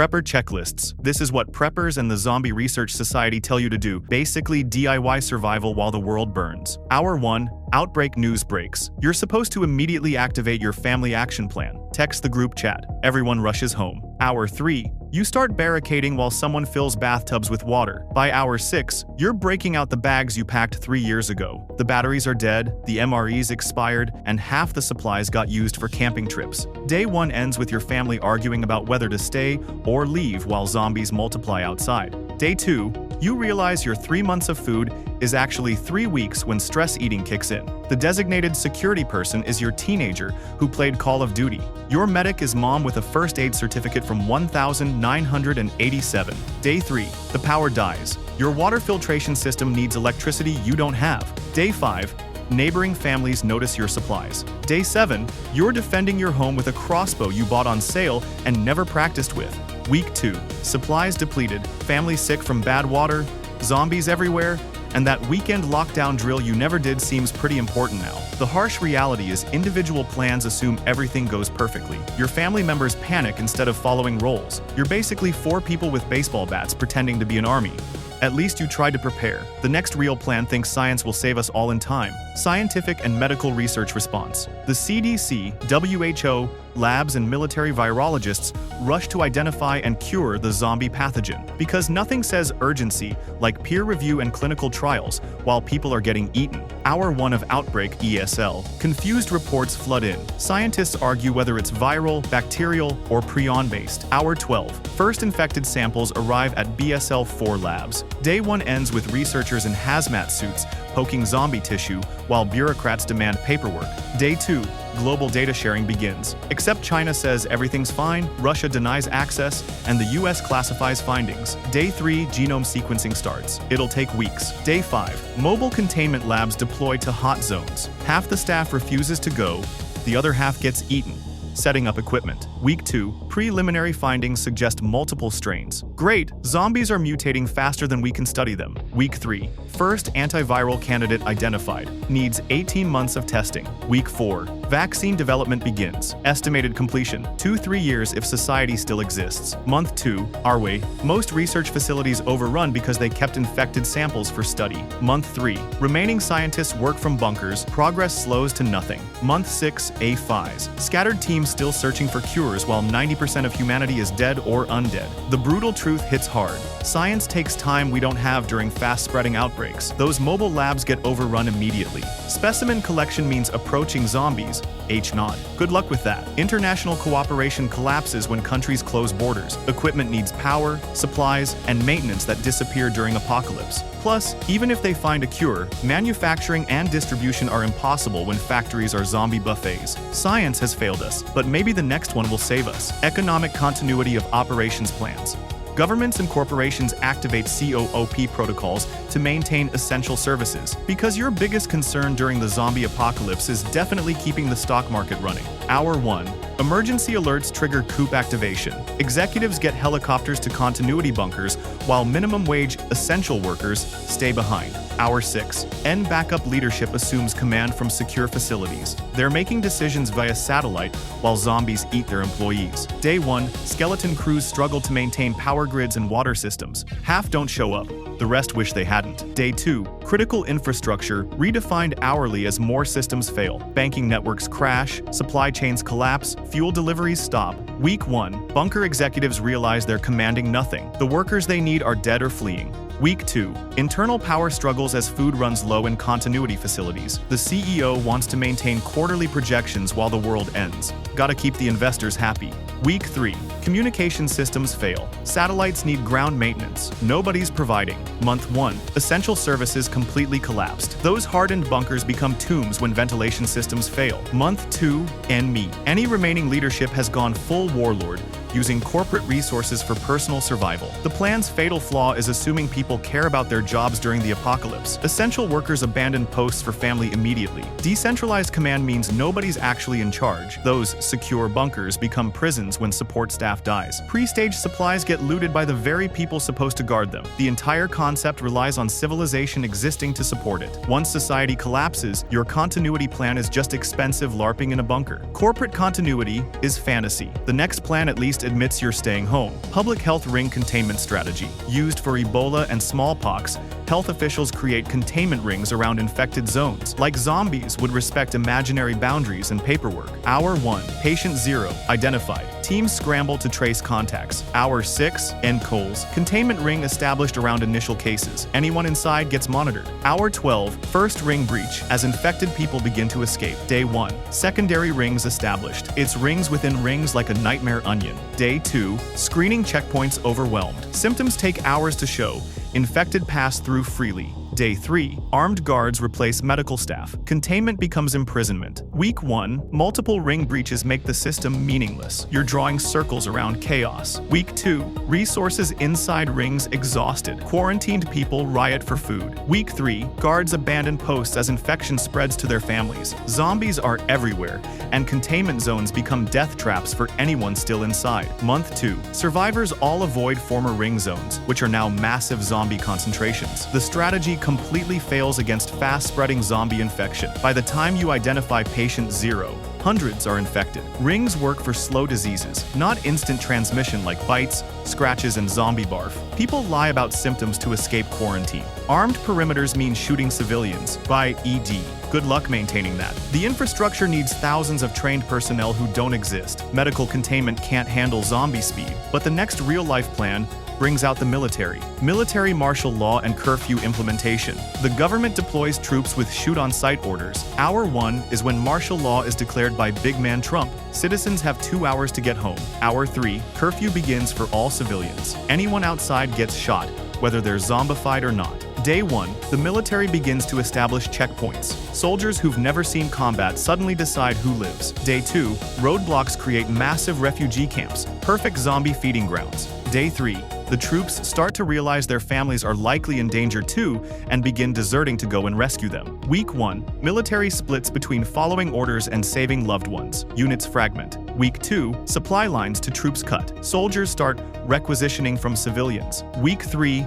Prepper checklists. This is what preppers and the Zombie Research Society tell you to do. Basically DIY survival while the world burns. Hour 1. Outbreak news breaks. You're supposed to immediately activate your family action plan. Text the group chat. Everyone rushes home. Hour 3. You start barricading while someone fills bathtubs with water. By hour 6, you're breaking out the bags you packed 3 years ago. The batteries are dead, the MREs expired, and half the supplies got used for camping trips. Day 1 ends with your family arguing about whether to stay or leave while zombies multiply outside. Day 2, you realize your 3 months of food is actually 3 weeks when stress eating kicks in. The designated security person is your teenager who played Call of Duty. Your medic is mom with a first aid certificate from 1987. Day 3, the power dies. Your water filtration system needs electricity you don't have. Day 5, neighboring families notice your supplies. Day 7, you're defending your home with a crossbow you bought on sale and never practiced with. Week 2, supplies depleted, family sick from bad water, zombies everywhere, and that weekend lockdown drill you never did seems pretty important now. The harsh reality is individual plans assume everything goes perfectly. Your family members panic instead of following roles. You're basically 4 people with baseball bats pretending to be an army. At least you tried to prepare. The next real plan thinks science will save us all in time. Scientific and medical research response. The CDC, WHO, labs, and military virologists rush to identify and cure the zombie pathogen. Because nothing says urgency like peer review and clinical trials while people are getting eaten. Hour 1 of Outbreak ESL. Confused reports flood in. Scientists argue whether it's viral, bacterial, or prion-based. Hour 12. First infected samples arrive at BSL-4 labs. Day 1 ends with researchers in hazmat suits poking zombie tissue while bureaucrats demand paperwork. Day 2. Global data sharing begins. Except China says everything's fine, Russia denies access, and the US classifies findings. Day 3, genome sequencing starts. It'll take weeks. Day 5, mobile containment labs deploy to hot zones. Half the staff refuses to go, the other half gets eaten. Setting up equipment. Week 2, preliminary findings suggest multiple strains. Great, zombies are mutating faster than we can study them. Week 3, first antiviral candidate identified. Needs 18 months of testing. Week 4, vaccine development begins. Estimated completion, 2-3 years if society still exists. Month 2, our way. Most research facilities overrun because they kept infected samples for study. Month 3, remaining scientists work from bunkers. Progress slows to nothing. Month 6, A5s. Scattered teams still searching for cures while 90% of humanity is dead or undead. The brutal truth hits hard. Science takes time we don't have during fast-spreading outbreaks. Those mobile labs get overrun immediately. Specimen collection means approaching zombies. H-nod. Good luck with that. International cooperation collapses when countries close borders. Equipment needs power, supplies, and maintenance that disappear during apocalypse. Plus, even if they find a cure, manufacturing and distribution are impossible when factories are zombie buffets. Science has failed us, but maybe the next one will save us. Economic continuity of operations plans. Governments and corporations activate COOP protocols to maintain essential services. Because your biggest concern during the zombie apocalypse is definitely keeping the stock market running. Hour 1. Emergency alerts trigger COOP activation. Executives get helicopters to continuity bunkers while minimum wage essential workers stay behind. Hour 6. End backup leadership assumes command from secure facilities. They're making decisions via satellite while zombies eat their employees. Day 1. Skeleton crews struggle to maintain power grids and water systems. Half don't show up. The rest wish they hadn't. Day 2. Critical infrastructure redefined hourly as more systems fail. Banking networks crash, supply chains collapse, fuel deliveries stop. Week 1. Bunker executives realize they're commanding nothing. The workers they need are dead or fleeing. Week 2. Internal power struggles as food runs low in continuity facilities. The CEO wants to maintain quarterly projections while the world ends. Gotta keep the investors happy. Week 3. Communication systems fail. Satellites need ground maintenance. Nobody's providing. Month 1. Essential services completely collapsed. Those hardened bunkers become tombs when ventilation systems fail. Month 2. Me. Any remaining leadership has gone full warlord, using corporate resources for personal survival. The plan's fatal flaw is assuming people care about their jobs during the apocalypse. Essential workers abandon posts for family immediately. Decentralized command means nobody's actually in charge. Those secure bunkers become prisons when support staff dies. Pre-staged supplies get looted by the very people supposed to guard them. The entire concept relies on civilization existing to support it. Once society collapses, your continuity plan is just expensive LARPing in a bunker. Corporate continuity is fantasy. The next plan at least just admits you're staying home. Public health ring containment strategy. Used for Ebola and smallpox, health officials create containment rings around infected zones. Like zombies would respect imaginary boundaries and paperwork. Hour 1. Patient 0. Identified. Teams scramble to trace contacts. Hour 6. End calls. Containment ring established around initial cases. Anyone inside gets monitored. Hour 12. First ring breach. As infected people begin to escape. Day 1. Secondary rings established. It's rings within rings like a nightmare onion. Day 2. Screening checkpoints overwhelmed. Symptoms take hours to show. Infected pass through freely. Day 3. Armed guards replace medical staff. Containment becomes imprisonment. Week 1. Multiple ring breaches make the system meaningless. You're drawing circles around chaos. Week 2. Resources inside rings exhausted. Quarantined people riot for food. Week 3. Guards abandon posts as infection spreads to their families. Zombies are everywhere, and containment zones become death traps for anyone still inside. Month 2. Survivors all avoid former ring zones, which are now massive zombie concentrations. The strategy completely fails against fast-spreading zombie infection. By the time you identify patient 0, hundreds are infected. Rings work for slow diseases, not instant transmission like bites, scratches, and zombie barf. People lie about symptoms to escape quarantine. Armed perimeters mean shooting civilians by ED. Good luck maintaining that. The infrastructure needs thousands of trained personnel who don't exist. Medical containment can't handle zombie speed. But the next real-life plan brings out the military martial law and curfew implementation. The government deploys troops with shoot-on-sight orders. Hour 1 is when martial law is declared by Big Man Trump. Citizens have 2 hours to get home. Hour 3, curfew begins for all civilians. Anyone outside gets shot, whether they're zombified or not. Day 1, the military begins to establish checkpoints. Soldiers who've never seen combat suddenly decide who lives. Day 2, roadblocks create massive refugee camps, perfect zombie feeding grounds. Day 3, the troops start to realize their families are likely in danger too and begin deserting to go and rescue them. Week 1, military splits between following orders and saving loved ones. Units fragment. Week 2, supply lines to troops cut. Soldiers start requisitioning from civilians. Week 3,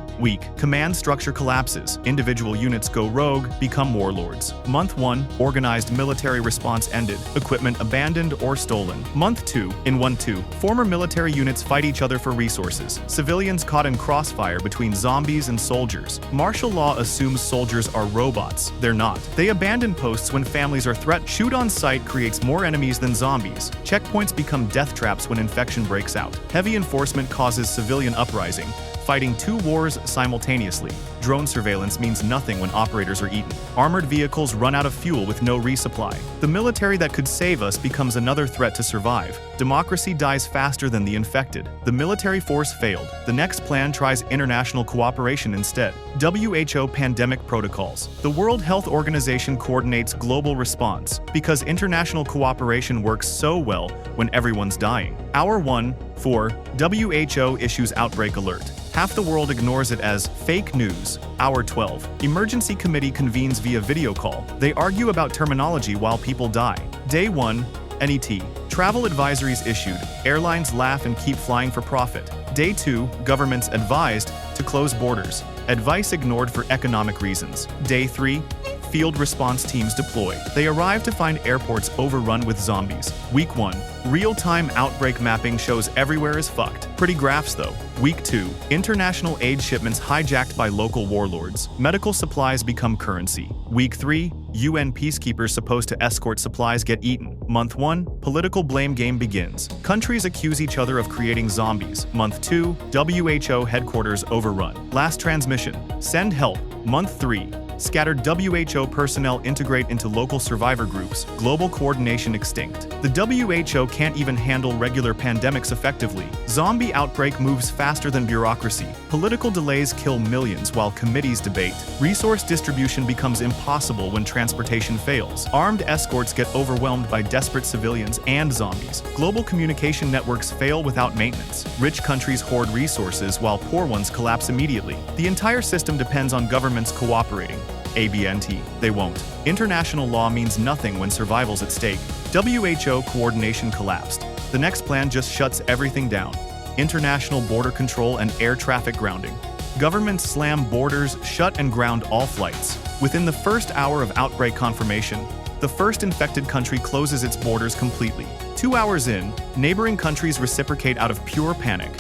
command structure collapses. Individual units go rogue, become warlords. Month 1, organized military response ended. Equipment abandoned or stolen. Month 2, in 1-2, former military units fight each other for resources. Civilians caught in crossfire between zombies and soldiers. Martial law assumes soldiers are robots. They're not. They abandon posts when families are threatened. Shoot on sight creates more enemies than zombies. Checkpoints become death traps when infection breaks out. Heavy enforcement causes civilian uprising, fighting 2 wars simultaneously. Drone surveillance means nothing when operators are eaten. Armored vehicles run out of fuel with no resupply. The military that could save us becomes another threat to survive. Democracy dies faster than the infected. The military force failed. The next plan tries international cooperation instead. WHO pandemic protocols. The World Health Organization coordinates global response because international cooperation works so well when everyone's dying. Hour 1, 4, WHO issues outbreak alert. Half the world ignores it as fake news. Hour 12. Emergency committee convenes via video call. They argue about terminology while people die. Day 1. NET. Travel advisories issued. Airlines laugh and keep flying for profit. Day 2. Governments advised to close borders. Advice ignored for economic reasons. Day 3. Field response teams deploy. They arrive to find airports overrun with zombies. Week 1. Real-time outbreak mapping shows everywhere is fucked. Pretty graphs though. Week 2. International aid shipments hijacked by local warlords. Medical supplies become currency. Week 3. UN peacekeepers supposed to escort supplies get eaten. Month 1. Political blame game begins. Countries accuse each other of creating zombies. Month 2. WHO headquarters overrun. Last transmission. Send help. Month 3. Scattered WHO personnel integrate into local survivor groups. Global coordination extinct. The WHO can't even handle regular pandemics effectively. Zombie outbreak moves faster than bureaucracy. Political delays kill millions while committees debate. Resource distribution becomes impossible when transportation fails. Armed escorts get overwhelmed by desperate civilians and zombies. Global communication networks fail without maintenance. Rich countries hoard resources while poor ones collapse immediately. The entire system depends on governments cooperating. ABNT. They won't. International law means nothing when survival's at stake. WHO coordination collapsed. The next plan just shuts everything down. International border control and air traffic grounding. Governments slam borders, shut and ground all flights. Within the first hour of outbreak confirmation, the first infected country closes its borders completely. 2 hours in, neighboring countries reciprocate out of pure panic.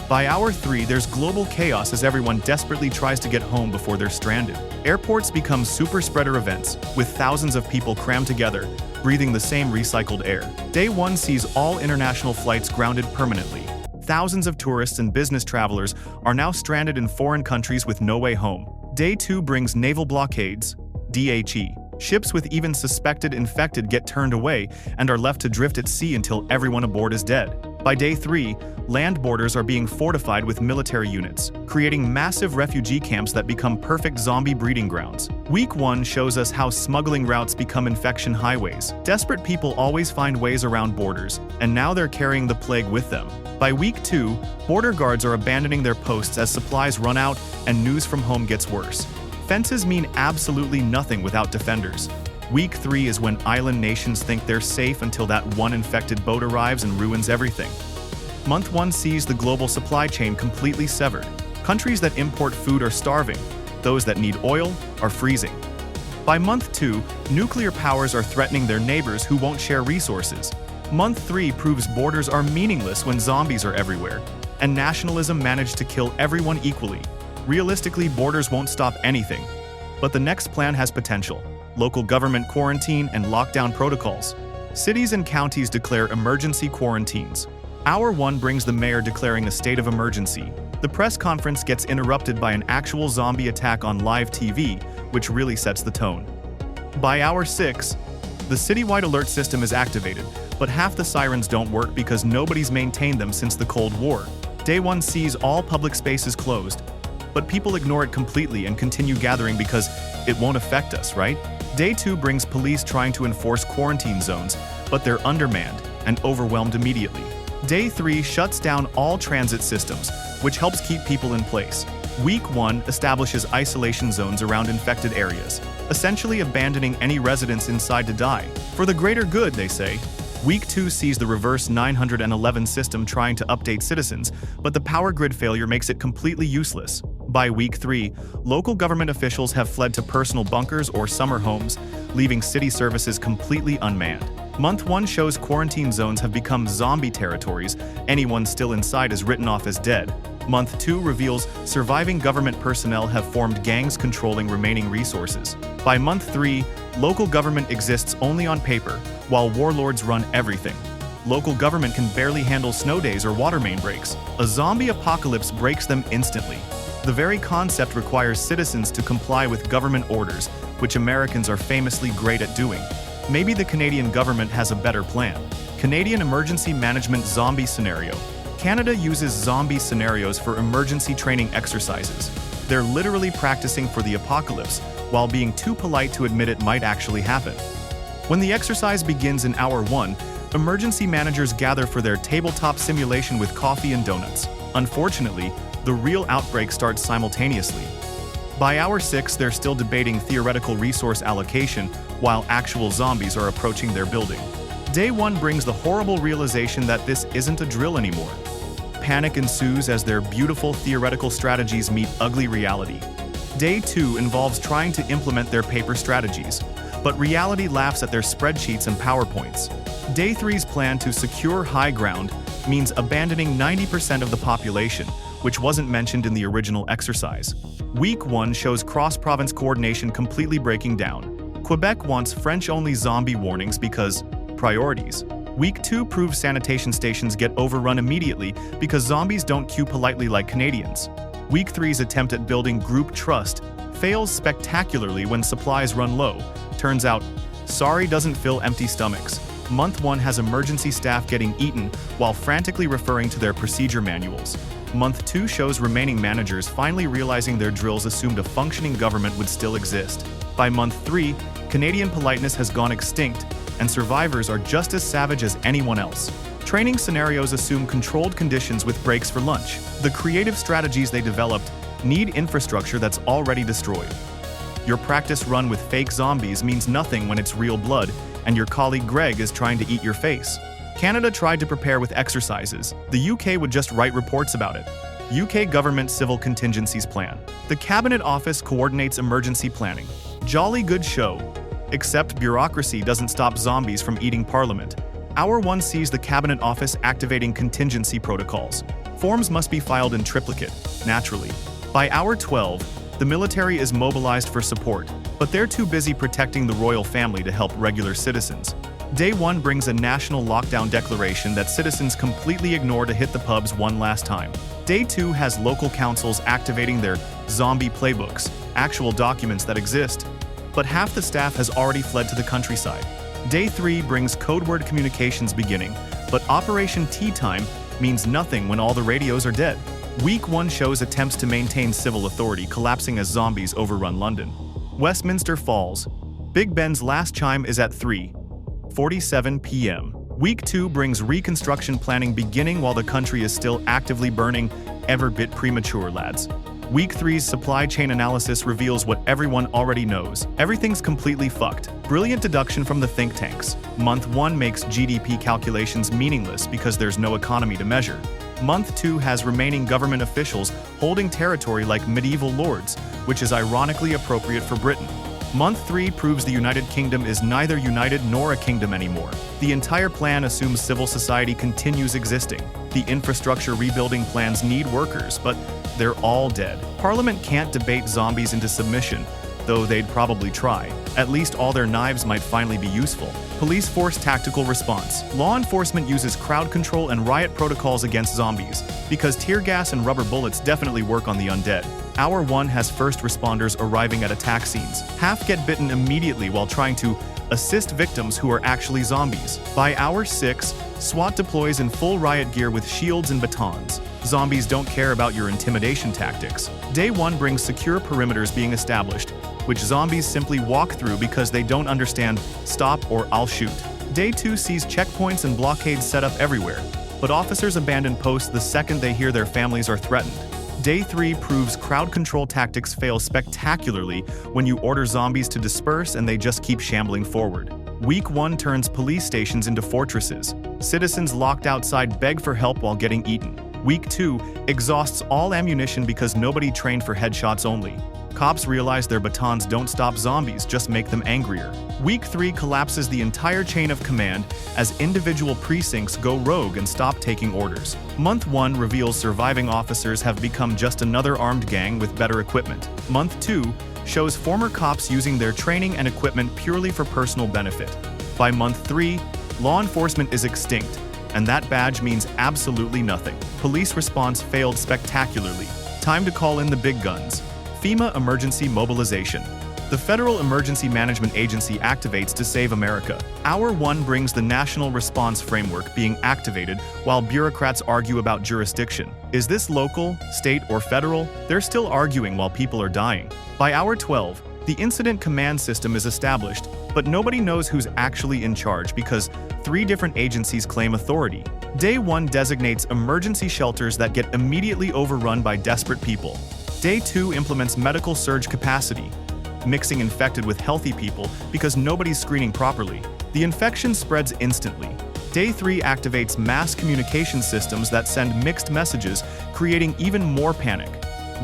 By hour 3, there's global chaos as everyone desperately tries to get home before they're stranded. Airports become super spreader events, with thousands of people crammed together, breathing the same recycled air. Day 1 sees all international flights grounded permanently. Thousands of tourists and business travelers are now stranded in foreign countries with no way home. Day 2 brings naval blockades, DHE. Ships with even suspected infected get turned away and are left to drift at sea until everyone aboard is dead. By day 3, land borders are being fortified with military units, creating massive refugee camps that become perfect zombie breeding grounds. Week 1 shows us how smuggling routes become infection highways. Desperate people always find ways around borders, and now they're carrying the plague with them. By week 2, border guards are abandoning their posts as supplies run out and news from home gets worse. Fences mean absolutely nothing without defenders. Week 3 is when island nations think they're safe until that one infected boat arrives and ruins everything. Month 1 sees the global supply chain completely severed. Countries that import food are starving. Those that need oil are freezing. By month 2, nuclear powers are threatening their neighbors who won't share resources. Month 3 proves borders are meaningless when zombies are everywhere, and nationalism managed to kill everyone equally. Realistically, borders won't stop anything. But the next plan has potential. Local government quarantine and lockdown protocols. Cities and counties declare emergency quarantines. Hour 1 brings the mayor declaring a state of emergency. The press conference gets interrupted by an actual zombie attack on live TV, which really sets the tone. By hour 6, the citywide alert system is activated, but half the sirens don't work because nobody's maintained them since the Cold War. Day 1 sees all public spaces closed, but people ignore it completely and continue gathering because it won't affect us, right? Day 2 brings police trying to enforce quarantine zones, but they're undermanned and overwhelmed immediately. Day 3 shuts down all transit systems, which helps keep people in place. Week 1 establishes isolation zones around infected areas, essentially abandoning any residents inside to die. For the greater good, they say. Week 2 sees the reverse 911 system trying to update citizens, but the power grid failure makes it completely useless. By week 3, local government officials have fled to personal bunkers or summer homes, leaving city services completely unmanned. Month 1 shows quarantine zones have become zombie territories. Anyone still inside is written off as dead. Month 2 reveals surviving government personnel have formed gangs controlling remaining resources. By month 3, local government exists only on paper, while warlords run everything. Local government can barely handle snow days or water main breaks. A zombie apocalypse breaks them instantly. The very concept requires citizens to comply with government orders, which Americans are famously great at doing. Maybe the Canadian government has a better plan. Canadian Emergency Management Zombie Scenario. Canada uses zombie scenarios for emergency training exercises. They're literally practicing for the apocalypse, while being too polite to admit it might actually happen. When the exercise begins in hour 1, emergency managers gather for their tabletop simulation with coffee and donuts. Unfortunately, the real outbreak starts simultaneously. By hour 6, they're still debating theoretical resource allocation while actual zombies are approaching their building. Day 1 brings the horrible realization that this isn't a drill anymore. Panic ensues as their beautiful theoretical strategies meet ugly reality. Day 2 involves trying to implement their paper strategies, but reality laughs at their spreadsheets and PowerPoints. Day 3's plan to secure high ground means abandoning 90% of the population, which wasn't mentioned in the original exercise. Week 1 shows cross-province coordination completely breaking down. Quebec wants French-only zombie warnings because priorities. Week 2 proves sanitation stations get overrun immediately because zombies don't queue politely like Canadians. Week 3's attempt at building group trust fails spectacularly when supplies run low. Turns out, sorry doesn't fill empty stomachs. Month 1 has emergency staff getting eaten while frantically referring to their procedure manuals. Month 2 shows remaining managers finally realizing their drills assumed a functioning government would still exist. By month 3, Canadian politeness has gone extinct, and survivors are just as savage as anyone else. Training scenarios assume controlled conditions with breaks for lunch. The creative strategies they developed need infrastructure that's already destroyed. Your practice run with fake zombies means nothing when it's real blood, and your colleague Greg is trying to eat your face. Canada tried to prepare with exercises. The UK would just write reports about it. UK Government Civil Contingencies Plan. The Cabinet Office coordinates emergency planning. Jolly good show. Except bureaucracy doesn't stop zombies from eating Parliament. Hour 1 sees the Cabinet Office activating contingency protocols. Forms must be filed in triplicate, naturally. By Hour 12, the military is mobilized for support, but they're too busy protecting the royal family to help regular citizens. Day 1 brings a national lockdown declaration that citizens completely ignore to hit the pubs one last time. Day 2 has local councils activating their zombie playbooks, actual documents that exist, but half the staff has already fled to the countryside. Day 3 brings code word communications beginning, but Operation Tea Time means nothing when all the radios are dead. Week 1 shows attempts to maintain civil authority collapsing as zombies overrun London. Westminster falls. Big Ben's last chime is at 3:47 p.m. Week 2 brings reconstruction planning beginning while the country is still actively burning. Ever bit premature, lads. Week 3's supply chain analysis reveals what everyone already knows. Everything's completely fucked. Brilliant deduction from the think tanks. Month 1 makes GDP calculations meaningless because there's no economy to measure. Month 2 has remaining government officials holding territory like medieval lords, which is ironically appropriate for Britain. Month 3 proves the United Kingdom is neither united nor a kingdom anymore. The entire plan assumes civil society continues existing. The infrastructure rebuilding plans need workers, but they're all dead. Parliament can't debate zombies into submission, though they'd probably try. At least all their knives might finally be useful. Police force tactical response. Law enforcement uses crowd control and riot protocols against zombies, because tear gas and rubber bullets definitely work on the undead. Hour 1 has first responders arriving at attack scenes. Half get bitten immediately while trying to assist victims who are actually zombies. By Hour 6, SWAT deploys in full riot gear with shields and batons. Zombies don't care about your intimidation tactics. Day 1 brings secure perimeters being established, which zombies simply walk through because they don't understand stop or I'll shoot. Day 2 sees checkpoints and blockades set up everywhere, but officers abandon posts the second they hear their families are threatened. Day 3 proves crowd control tactics fail spectacularly when you order zombies to disperse and they just keep shambling forward. Week 1 turns police stations into fortresses. Citizens locked outside beg for help while getting eaten. Week 2 exhausts all ammunition because nobody trained for headshots only. Cops realize their batons don't stop zombies, just make them angrier. Week 3 collapses the entire chain of command as individual precincts go rogue and stop taking orders. Month 1 reveals surviving officers have become just another armed gang with better equipment. Month 2 shows former cops using their training and equipment purely for personal benefit. By month 3, law enforcement is extinct, and that badge means absolutely nothing. Police response failed spectacularly. Time to call in the big guns. FEMA Emergency Mobilization. The Federal Emergency Management Agency activates to save America. Hour 1 brings the National Response Framework being activated while bureaucrats argue about jurisdiction. Is this local, state, or federal? They're still arguing while people are dying. By Hour 12, the Incident Command System is established, but nobody knows who's actually in charge because 3 different agencies claim authority. Day 1 designates emergency shelters that get immediately overrun by desperate people. Day 2 implements medical surge capacity, mixing infected with healthy people because nobody's screening properly. The infection spreads instantly. Day 3 activates mass communication systems that send mixed messages, creating even more panic.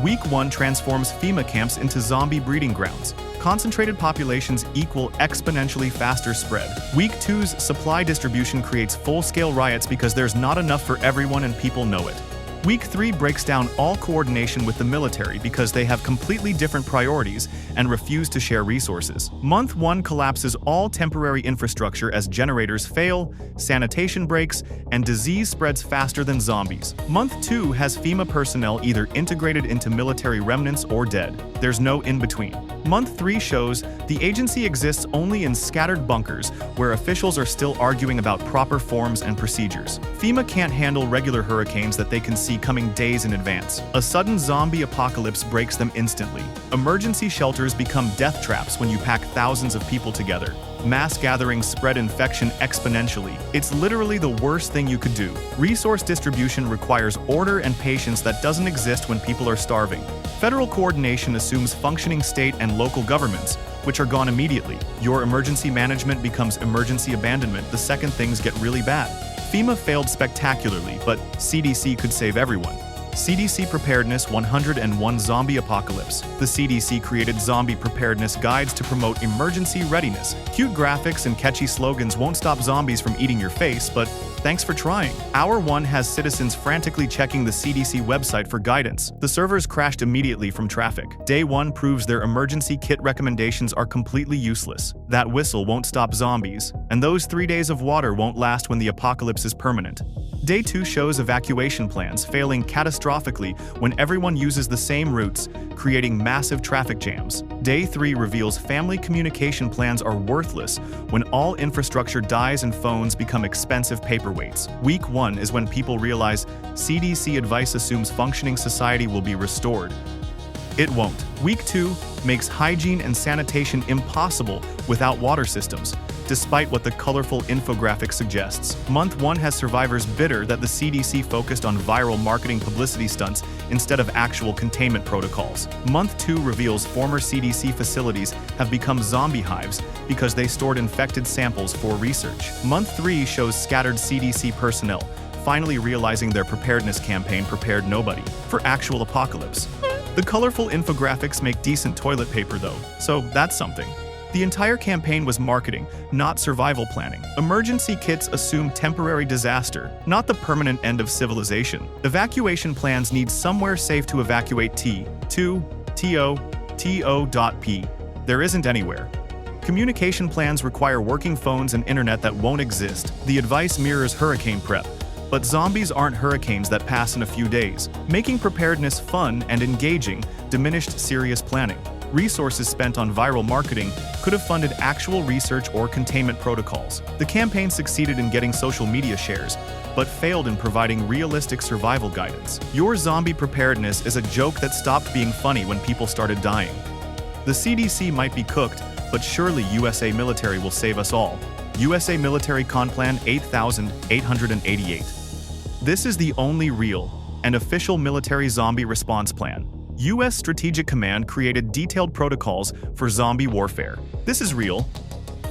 Week 1 transforms FEMA camps into zombie breeding grounds. Concentrated populations equal exponentially faster spread. Week 2's supply distribution creates full-scale riots because there's not enough for everyone and people know it. Week 3 breaks down all coordination with the military because they have completely different priorities and refuse to share resources. Month 1 collapses all temporary infrastructure as generators fail, sanitation breaks, and disease spreads faster than zombies. Month 2 has FEMA personnel either integrated into military remnants or dead. There's no in-between. Month 3 shows the agency exists only in scattered bunkers where officials are still arguing about proper forms and procedures. FEMA can't handle regular hurricanes that they can see coming days in advance. A sudden zombie apocalypse breaks them instantly. Emergency shelters become death traps when you pack thousands of people together. Mass gatherings spread infection exponentially. It's literally the worst thing you could do. Resource distribution requires order and patience that doesn't exist when people are starving. Federal coordination assumes functioning state and local governments, which are gone immediately. Your emergency management becomes emergency abandonment the second things get really bad. FEMA failed spectacularly, but CDC could save everyone. CDC Preparedness 101 Zombie Apocalypse. The CDC created zombie preparedness guides to promote emergency readiness. Cute graphics and catchy slogans won't stop zombies from eating your face, but thanks for trying. Hour 1 has citizens frantically checking the CDC website for guidance. The servers crashed immediately from traffic. Day 1 proves their emergency kit recommendations are completely useless. That whistle won't stop zombies, and those 3 days of water won't last when the apocalypse is permanent. Day 2 shows evacuation plans failing catastrophically when everyone uses the same routes, creating massive traffic jams. Day 3 reveals family communication plans are worthless when all infrastructure dies and phones become expensive paperweights. Week 1 is when people realize CDC advice assumes functioning society will be restored. It won't. Week 2 makes hygiene and sanitation impossible without water systems, despite what the colorful infographic suggests. Month 1 has survivors bitter that the CDC focused on viral marketing publicity stunts instead of actual containment protocols. Month 2 reveals former CDC facilities have become zombie hives because they stored infected samples for research. Month 3 shows scattered CDC personnel finally realizing their preparedness campaign prepared nobody for actual apocalypse. The colorful infographics make decent toilet paper though, so that's something. The entire campaign was marketing, not survival planning. Emergency kits assume temporary disaster, not the permanent end of civilization. Evacuation plans need somewhere safe to evacuate to.p. There isn't anywhere. Communication plans require working phones and internet that won't exist. The advice mirrors hurricane prep. But zombies aren't hurricanes that pass in a few days. Making preparedness fun and engaging diminished serious planning. Resources spent on viral marketing could have funded actual research or containment protocols. The campaign succeeded in getting social media shares, but failed in providing realistic survival guidance. Your zombie preparedness is a joke that stopped being funny when people started dying. The CDC might be cooked, but surely USA military will save us all. USA Military Conplan 8888. This is the only real and official military zombie response plan. U.S. Strategic Command created detailed protocols for zombie warfare. This is real.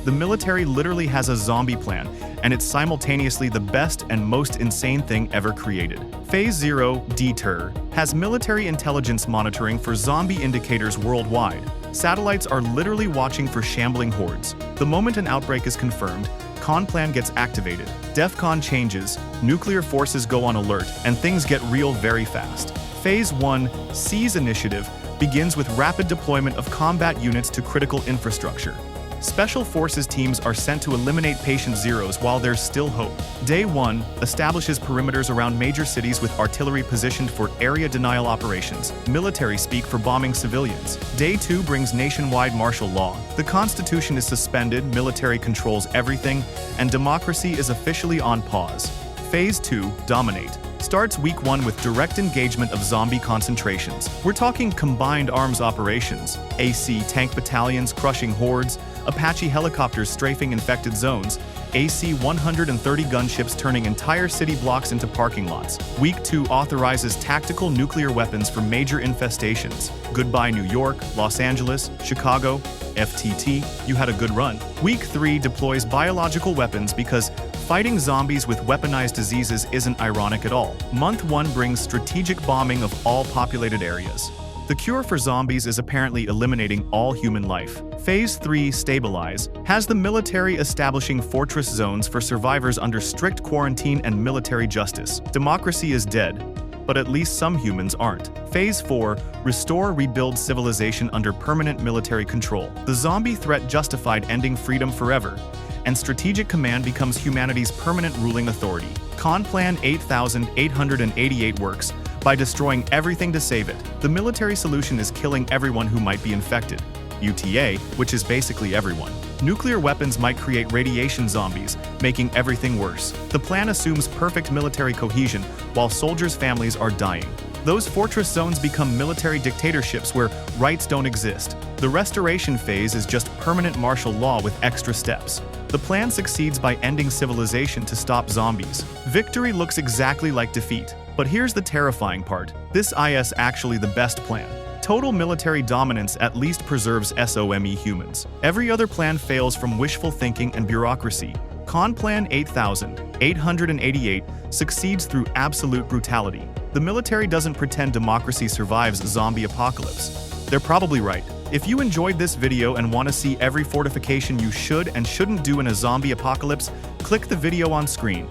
The military literally has a zombie plan, and it's simultaneously the best and most insane thing ever created. Phase 0 DTER has military intelligence monitoring for zombie indicators worldwide. Satellites are literally watching for shambling hordes. The moment an outbreak is confirmed, Conplan gets activated. DEFCON changes, nuclear forces go on alert, and things get real very fast. Phase 1 SEAS initiative begins with rapid deployment of combat units to critical infrastructure. Special forces teams are sent to eliminate patient zeros while there's still hope. Day 1 establishes perimeters around major cities with artillery positioned for area denial operations. Military speak for bombing civilians. Day 2 brings nationwide martial law. The Constitution is suspended, military controls everything, and democracy is officially on pause. Phase 2 Dominate starts week 1 with direct engagement of zombie concentrations. We're talking combined arms operations, AC tank battalions crushing hordes, Apache helicopters strafing infected zones, AC 130 gunships turning entire city blocks into parking lots. Week 2 authorizes tactical nuclear weapons for major infestations. Goodbye New York, Los Angeles, Chicago, FTT, you had a good run. Week 3 deploys biological weapons because fighting zombies with weaponized diseases isn't ironic at all. Month 1 brings strategic bombing of all populated areas. The cure for zombies is apparently eliminating all human life. Phase 3 Stabilize has the military establishing fortress zones for survivors under strict quarantine and military justice. Democracy is dead, but at least some humans aren't. Phase 4 Restore Rebuild civilization under permanent military control. The zombie threat justified ending freedom forever, and Strategic Command becomes humanity's permanent ruling authority. Conplan 8888 works by destroying everything to save it. The military solution is killing everyone who might be infected. UTA, which is basically everyone. Nuclear weapons might create radiation zombies, making everything worse. The plan assumes perfect military cohesion while soldiers' families are dying. Those fortress zones become military dictatorships where rights don't exist. The restoration phase is just permanent martial law with extra steps. The plan succeeds by ending civilization to stop zombies. Victory looks exactly like defeat. But here's the terrifying part. This is actually the best plan. Total military dominance at least preserves SOME humans. Every other plan fails from wishful thinking and bureaucracy. Con Plan 8888 succeeds through absolute brutality. The military doesn't pretend democracy survives zombie apocalypse. They're probably right. If you enjoyed this video and want to see every fortification you should and shouldn't do in a zombie apocalypse, click the video on screen.